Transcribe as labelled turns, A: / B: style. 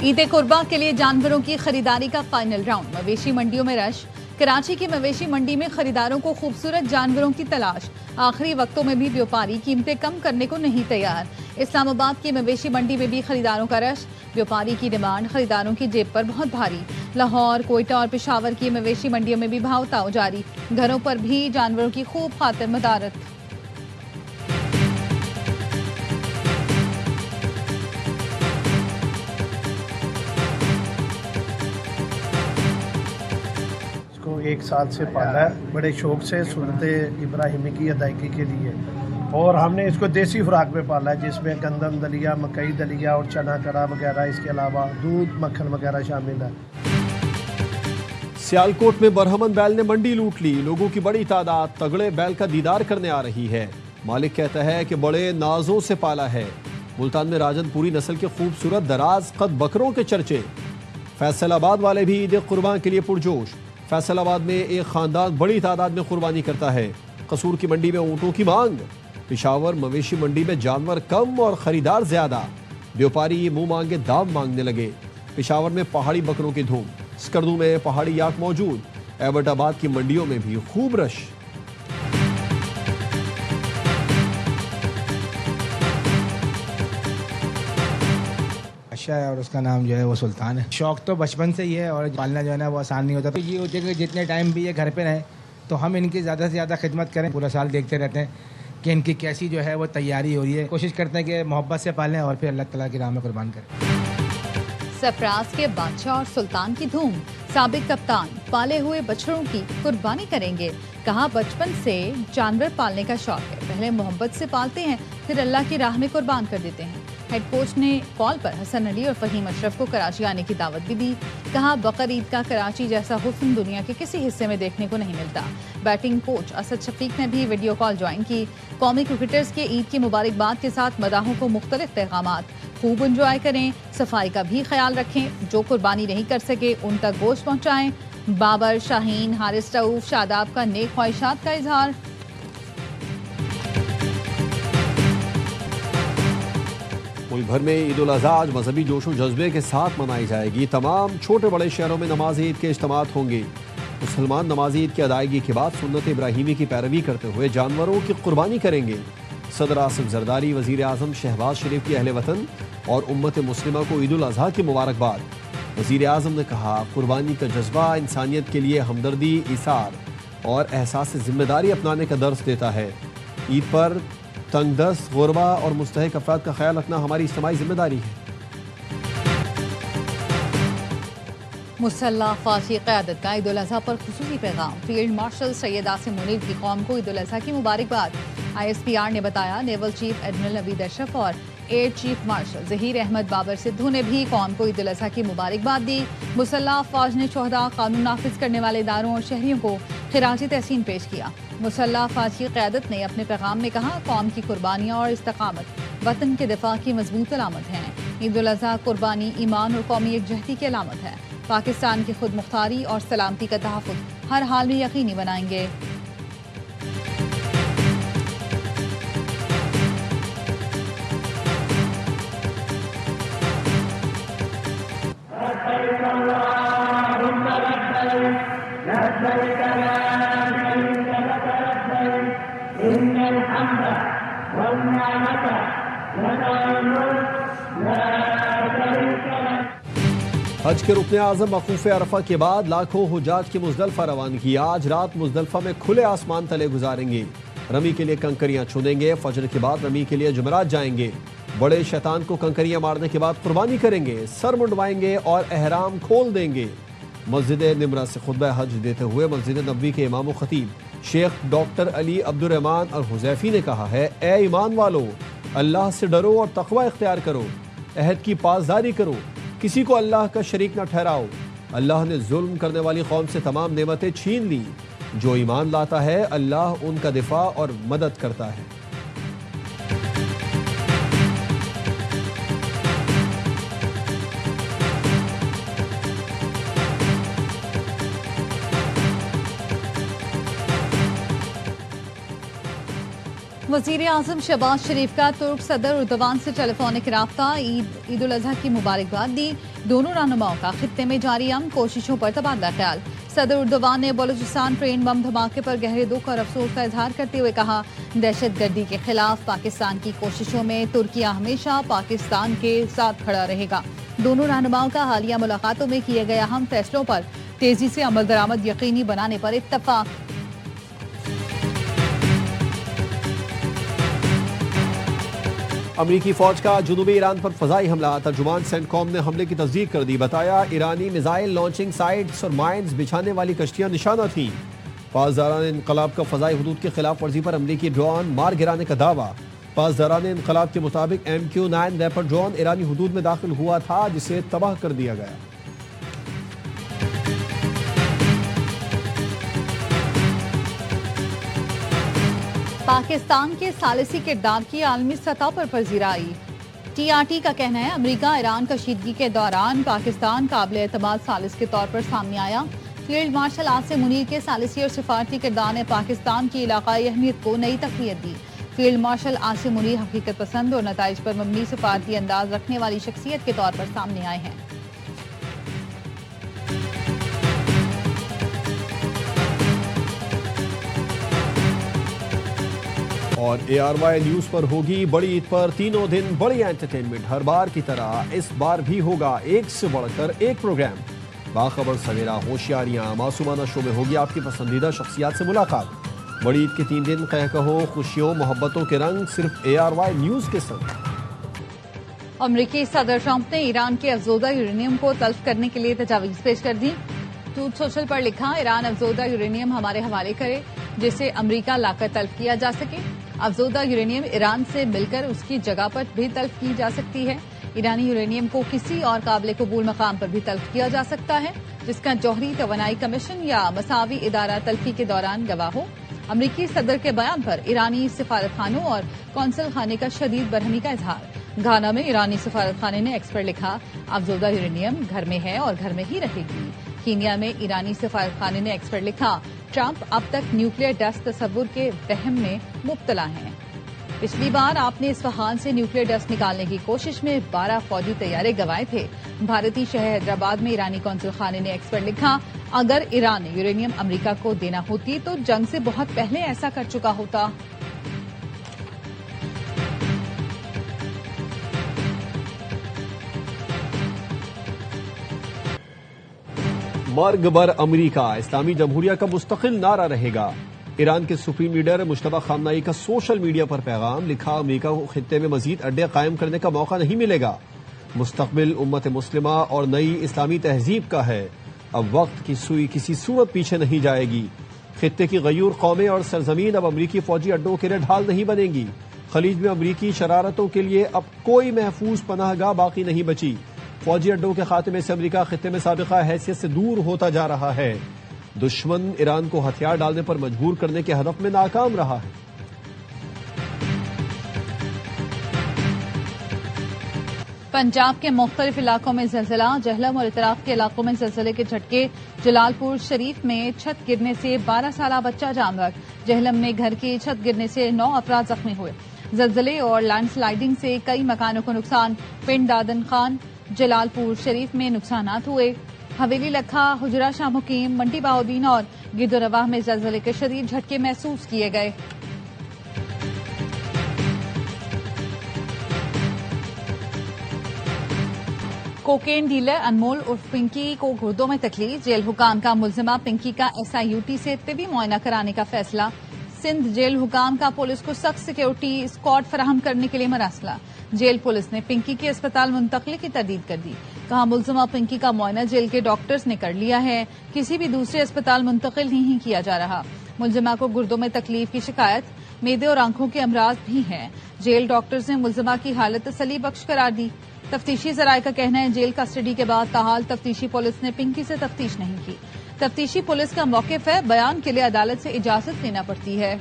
A: ईद कुर्बा के लिए जानवरों की खरीदारी का फाइनल राउंड। मवेशी मंडियों में रश। कराची की मवेशी मंडी में खरीदारों को खूबसूरत जानवरों की तलाश। आखिरी वक्तों में भी व्यापारी कीमतें कम करने को नहीं तैयार। इस्लामाबाद की मवेशी मंडी में भी खरीदारों का रश। व्यापारी की डिमांड खरीदारों की जेब पर बहुत भारी। लाहौर, कोयटा और पेशावर की मवेशी मंडियों में भी भाव ताव जारी। घरों पर भी जानवरों की खूब खातिर मदारत।
B: एक साल से पाला है, बड़े शौक से सुन्नत इब्राहिमी की अदायगी के लिए, और हमने इसको देसी खुराक में पाला है जिसमें गंदम दलिया, मकई दलिया और चना कड़ा वगैरह, इसके अलावा दूध मक्खन वगैरह शामिल है।
C: सियालकोट में बरहमन बैल ने मंडी लूट ली। लोगों की बड़ी तादाद तगड़े बैल का दीदार करने आ रही है। मालिक कहता है कि बड़े नाजों से पाला है। मुल्तान में राजनपुरी नस्ल के खूबसूरत दराज कद बकरों के चर्चे। फैसलाबाद वाले भी ईद कुर्बान के लिए पुरजोश। फैसलाबाद में एक खानदान बड़ी तादाद में कुर्बानी करता है। कसूर की मंडी में ऊँटों की मांग। पेशावर मवेशी मंडी में जानवर कम और खरीदार ज्यादा। व्यापारी मुंह मांगे दाम मांगने लगे। पेशावर में पहाड़ी बकरों की धूम। स्कर्दू में पहाड़ी याक मौजूद। एबटाबाद की मंडियों में भी खूब रश।
D: है और उसका नाम जो है वो सुल्तान है। शौक तो बचपन से ही है और पालना जो है ना वो आसान नहीं होता। तो ये होता है कि जितने टाइम भी ये घर पे रहे तो हम इनकी ज़्यादा से ज़्यादा खिदमत करें। पूरा साल देखते रहते हैं कि इनकी कैसी जो है वो तैयारी हो रही है। कोशिश करते हैं कि मोहब्बत से पालें और फिर अल्लाह ताला की राह में कुर्बान करें।
A: सरफराज के बादशाह और सुल्तान की धूम। साबिक कप्तान पाले हुए बछड़ों की कुर्बानी करेंगे। कहा बचपन से जानवर पालने का शौक है। पहले मोहब्बत से पालते हैं, फिर अल्लाह की राह में कुर्बान कर देते हैं। हेड कोच ने कॉल पर हसन अली और फहीम अशरफ को कराची आने की दावत भी दी। कहा बकर ईद का कराची जैसा हुस्न दुनिया के किसी हिस्से में देखने को नहीं मिलता। बैटिंग कोच असद शफीक ने भी वीडियो कॉल ज्वाइन की। कौमी क्रिकेटर्स के ईद की मुबारकबाद के साथ मदाहों को मुख्तलिफ पैगामात। खूब इंजॉय करें, सफाई का भी ख्याल रखें, जो कुर्बानी नहीं कर सके उन तक गोश्त पहुँचाएं। बाबर, शाहीन, हारिस रऊफ, शादाब का नेक ख्वाहिशात का इजहार।
C: मुल्क भर में ईद उल अज़हा आज मजहबी जोशो जज्बे के साथ मनाई जाएगी। तमाम छोटे बड़े शहरों में नमाज ईद के इज्तिमात होंगे। मुसलमान नमाज ईद की अदायगी के बाद सुन्नत इब्राहिमी की पैरवी करते हुए जानवरों की कुर्बानी करेंगे। सदर आसिफ जरदारी, वज़ीर आज़म शहबाज शरीफ की अहले वतन और उम्मत मुस्लिमा को ईद उल अज़हा की मुबारकबाद। वज़ीर आज़म ने कहा कुर्बानी का जज्बा इंसानियत के लिए हमदर्दी, इसार और एहसास जिम्मेदारी अपनाने का दर्स देता है। ईद पर तंगदस्त, गुरबा और मुस्तहिक अफराद का ख्याल रखना हमारी इज्तिमाई जिम्मेदारी है।
A: मुसल्ला फाशी क़यादत का ईद उल अज़हा पर खुसूसी पैगाम। फील्ड मार्शल सैयद आसिम मुनीर की कौम को ईद उल अज़हा की मुबारकबाद। ISPR ने बताया naval chief admiral Naveed Ashraf और air chief marshal Zaheer Ahmed Babar Sidhu ने भी कौम को ईद उल अज़हा की मुबारकबाद दी। मुसल्ला फ़ौज ने शोहदा, कानून नाफिज करने वाले इदारों और शहरियों को खिराजी तहसीन पेश किया। मुसल्ला फाशी क़यादत ने अपने पैगाम में कहा कौम की कुर्बानियाँ और इस्तकामत वतन के दिफा की मजबूत अलामत हैं। ईद उल अज़हा कुर्बानी ईमान और कौमी यकजहती की अलामत है। पाकिस्तान की खुद मुख्तारी और सलामती का तहफ़्फ़ुज़ हर हाल में यकीनी बनाएंगे।
C: हज के रुकने आज़म वक़ूफ़ अरफा के बाद लाखों हुज्जाज की मुज़दलिफ़ा रवानगी। आज रात मुज़दलिफ़ा में खुले आसमान तले गुजारेंगे। रमी के लिए कंकरियाँ चुनेंगे। फजर के बाद रमी के लिए जुमेरात जाएंगे। बड़े शैतान को कंकरियाँ मारने के बाद कुर्बानी करेंगे। सर मुंडवाएंगे और एहराम खोल देंगे। मस्जिद निमरा से खुतबा हज देते हुए मस्जिद नबवी के इमाम व खतीब शेख डॉक्टर अली अब्दुर्रहमान अल हुज़ैफ़ी ने कहा है ए ईमान वालो, अल्लाह से डरो और तक़वा इख्तियार करो। अहद की पासदारी करो। किसी को अल्लाह का शरीक न ठहराओ। अल्लाह ने जुल्म करने वाली कौम से तमाम नेमतें छीन ली। जो ईमान लाता है अल्लाह उनका दिफा और मदद करता है।
A: वजीर आजम शहबाज शरीफ का तुर्क सदर उर्दवान से टेलीफोनिक राब्ता ईद उल अजहा की मुबारकबाद दी। दोनों रहनुमाओं का खित्ते में जारी कोशिशों पर तबादला ख्याल। सदर उर्दवान ने बलूचिस्तान ट्रेन बम धमाके पर गहरे दुख और अफसोस का इजहार करते हुए कहा, दहशतगर्दी के खिलाफ पाकिस्तान की कोशिशों में तुर्किया हमेशा पाकिस्तान के साथ खड़ा रहेगा। दोनों रहनुमाओं का हालिया मुलाकातों में किए गए अहम फैसलों पर तेजी से अमल दरामद यकीनी बनाने पर इत्तफाक।
C: अमरीकी फौज का जुनूबी ईरान पर फजाई हमला। तर्जुमान सेंटकॉम ने हमले की तस्दीक कर दी। बताया, ईरानी मिसाइल लॉन्चिंग साइट्स और माइंस बिछाने वाली कश्तियां निशाना थीं। पासदारान इनकलाब का फजाई हुदूद की खिलाफ वर्जी पर अमरीकी ड्रोन मार गिराने का दावा। पासदारान इनकलाब के मुताबिक MQ-9 रैपर ड्रोन ईरानी हुदूद में दाखिल हुआ था, जिसे तबाह कर दिया गया।
A: पाकिस्तान के सालिसी किरदार की आलमी सतह पर पजीराई। TRT का कहना है, अमरीका ईरान कशीदगी के दौरान पाकिस्तान काबिल एतमाद सालिस के तौर पर सामने आया। फील्ड मार्शल आसिम मुनीर के सालिसी और सिफारती किरदार ने पाकिस्तान की इलाकाई अहमियत को नई तक़वियत दी। फील्ड मार्शल आसिम मुनीर हकीकत पसंद और नताइज पर मबनी सिफारती अंदाज रखने वाली शख्सियत के तौर पर सामने आए हैं।
C: और ARY न्यूज पर होगी बड़ी ईद पर तीनों दिन बड़ी एंटरटेनमेंट। हर बार की तरह इस बार भी होगा एक से बढ़कर एक प्रोग्राम। बाखबर सवेरा, होशियारियां, मासूमाना शो में होगी आपकी पसंदीदा शख्सियात से मुलाकात। बड़ी ईद के 3 दिन कह कहो खुशियों मोहब्बतों के रंग सिर्फ ARY न्यूज के संग।
A: अमरीकी सदर ट्रंप ने ईरान के अफजोदा यूरेनियम को तल्फ करने के लिए तजावीज पेश कर दी। ट्रूथ सोशल पर लिखा, ईरान अफजोदा यूरेनियम हमारे हवाले करे जिसे अमरीका लाकर तल्फ किया जा सके। अफजोदा यूरेनियम ईरान से मिलकर उसकी जगह पर भी तल्फ की जा सकती है। ईरानी यूरेनियम को किसी और काबिल कबूल मकाम पर भी तल्फ किया जा सकता है जिसका जौहरी तवानाई कमीशन या मसावी इदारा तल्फी के दौरान गवाह हो। अमरीकी सदर के बयान पर ईरानी सिफारत खानों और कौंसल खाने का शदीद बरहमी का इजहार। घाना में ईरानी सिफारत खाने ने एक्स पर लिखा, अफजोदा यूरेनियम घर में है और घर में ही रहेगी। कीनिया में ईरानी सिफारत खाने ने एक्स पर लिखा, ट्रंप अब तक न्यूक्लियर डस्ट तस्वुर के वहम में मुब्तला हैं। पिछली बार आपने इस्फहान से न्यूक्लियर डस्ट निकालने की कोशिश में 12 फौजी तैयारे गंवाए थे। भारतीय शहर हैदराबाद में ईरानी कौंसल खाने ने एक्स पर लिखा, अगर ईरान ने यूरेनियम अमरीका को देना होती तो जंग से बहुत पहले ऐसा कर चुका होता।
C: मर्ग बर अमरीका, इस्लामी जमहूरिया का मुस्तकिल नारा रहेगा। ईरान के सुप्रीम लीडर मुश्तबा खामनाई का सोशल मीडिया पर पैगाम। लिखा, अमरीका को खित्ते में मजीद अड्डे कायम करने का मौका नहीं मिलेगा। मुस्तकबिल उम्मत मुस्लिमा और नई इस्लामी तहजीब का है। अब वक्त की सुई किसी सूरत पीछे नहीं जाएगी। खित्ते की गयूर कौमें और सरजमीन अब अमरीकी फौजी अड्डों के लिए ढाल नहीं बनेंगी। खलीज में अमरीकी शरारतों के लिए अब कोई महफूज पनाहगाह बाकी नहीं बची। फौजी अड्डों के खात्मे से अमरीका खित्ते में साबिका हैसियत से दूर होता जा रहा है। दुश्मन ईरान को हथियार डालने पर मजबूर करने के हदफ में नाकाम रहा है।
A: पंजाब के मुख्तलिफ इलाकों में जलजिला। जहलम और इतराफ के इलाकों में जलजिले के झटके। जलालपुर शरीफ में छत गिरने से 12 साला बच्चा जानलेवा। जहलम में घर की छत गिरने से 9 अफराद जख्मी हुए। जलजिले और लैंडस्लाइडिंग से कई मकानों को नुकसान। पिंड दादन खान जलालपुर शरीफ में नुकसानात हुए। हवेली लखा, हुजरा शाह मुकीम, मंडी बाउद्दीन और गिरदोरवाह में जलजिले के शदीद झटके महसूस किए गए। कोकेन डीलर अनमोल उर्फ पिंकी को गुर्दों में तकलीफ। जेल हुकाम का मुलजिमा पिंकी का SIUT से तिबी मुआयना कराने का फैसला। सिंध जेल हुकाम का पुलिस को सख्त सिक्योरिटी स्क्वाड फराहम करने के लिए मरासला। जेल पुलिस ने पिंकी की अस्पताल मुंतकली की तरदीद कर दी। कहा, मुलजिमा पिंकी का मुआयना जेल के डॉक्टर्स ने कर लिया है, किसी भी दूसरे अस्पताल मुंतकिल नहीं किया जा रहा। मुलजिमा को गुर्दों में तकलीफ की शिकायत, मेदे और आंखों के अमराज भी हैं। जेल डॉक्टर्स ने मुलजिमा की हालत तसली बख्श करार दी। तफ्तीशी जराये का कहना है, जेल कस्टडी के बाद ताहाल तफ्तीशी पुलिस ने पिंकी से तफ्तीश नहीं की। तफ्तीशी पुलिस का मौकिफ है, बयान के लिए अदालत से इजाजत लेना पड़ती है।